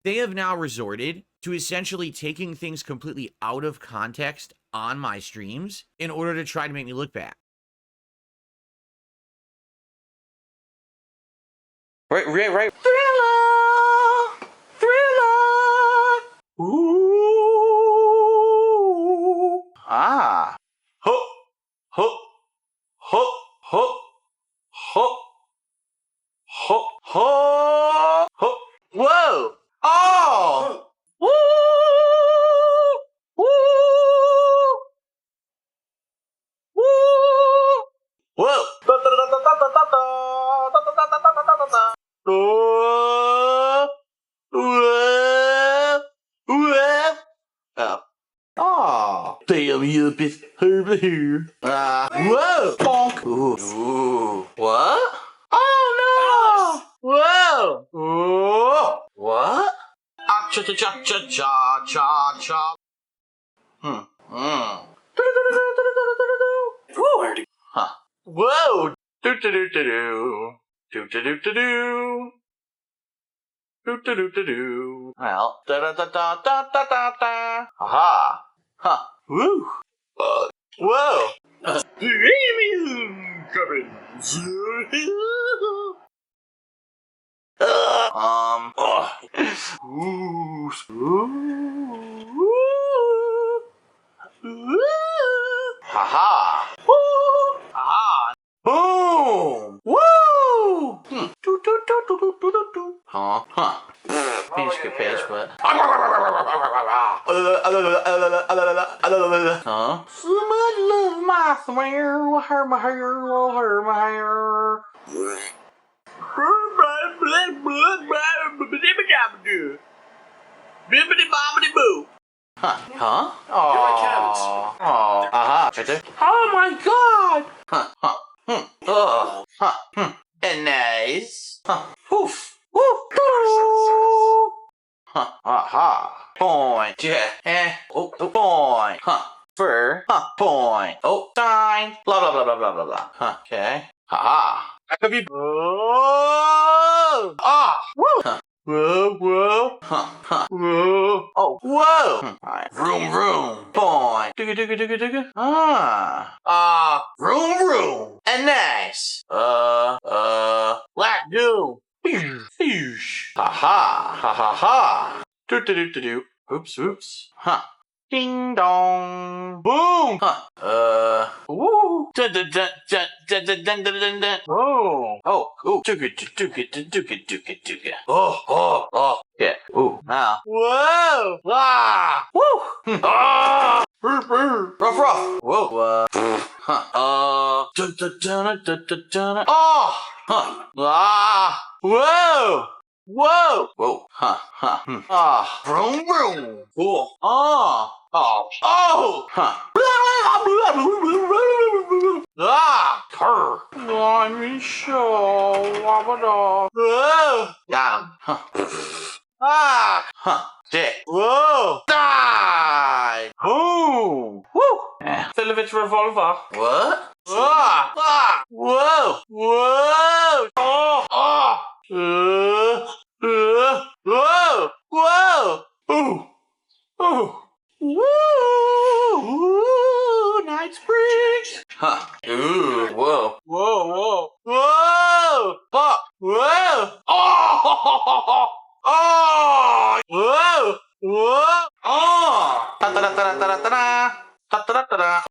They have now resorted to essentially taking things completely out of context on my streams in order to try to make me look bad. Right. Thriller! Ooh! Ah! Ho! Ho! Ho! Ho! Ho! Ho! Ho! Ho! Whoa! Oh! Woo! Woo! Woo! Whoa! Oh, damn you, bitch. Over here. Whoa! Bonk! Ooh. What? Oh, no! Whoa! Whoa! What? Ah, cha cha cha cha cha cha cha. Huh. Whoa! Do do do do do. Do do do do do. Do do do do do. Well, da da da da da da da da. Aha! Huh. Woo! Whoa! Haha! Woo! Aha! Boom! Woo! Do do do do do do do do. Huh? Huh? Pinch good pitch, but. Huh? So much love, my swear. Will hurt my hair. Will hurt my hair. Huh? Huh? Oh. I can't. Oh. Aha. Right there. Oh my god. Huh? Huh? Oh. Huh? And nice. Huh? Woof. Woof. Huh? Aha. Point. Yeah. Oh. Point. Huh? Fur. Huh? Point. Oh. Sign. Blah blah blah blah blah blah blah. Huh? Okay. Haha. I could be. Oh. Ah. Woo. Huh? Whoa, whoa, huh, whoa, oh, whoa, alright, vroom, vroom, boing, digga, digga, digga, digga, vroom, vroom, and nice, black goo, ha ha, ha ha ha, do do do do do, oops, huh. Ding dong, boom, huh, woo, dun dun dun dun dun dun dun dun dun. Oh, ooh, dooga. Oh, yeah, ooh, now. Whoa, ah, woo, ah, rough, whoa, huh, dun dun dun dun dun dun, oh, huh, ah, whoa. Whoa! Whoa! Huh! Ah! Vroom vroom! Cool! Oh! Huh! Ah! Grr! I'm so wabada. Whoa! Yeah! Huh! Ah! Huh! Dick! Whoa! Die! Boom! Woo! Television revolver. What? Ah! Ah! Whoa! Whoa! Oh! Oh! Whoa! Whoa! Ooh! Ooh! Woo! Night springs! Huh. Ooh! Whoa! Whoa! Fuck! Whoa! Oh! Oh! Whoa! Whoa! Oh! Ta ta ta ta ta ta ta ta ta ta ta.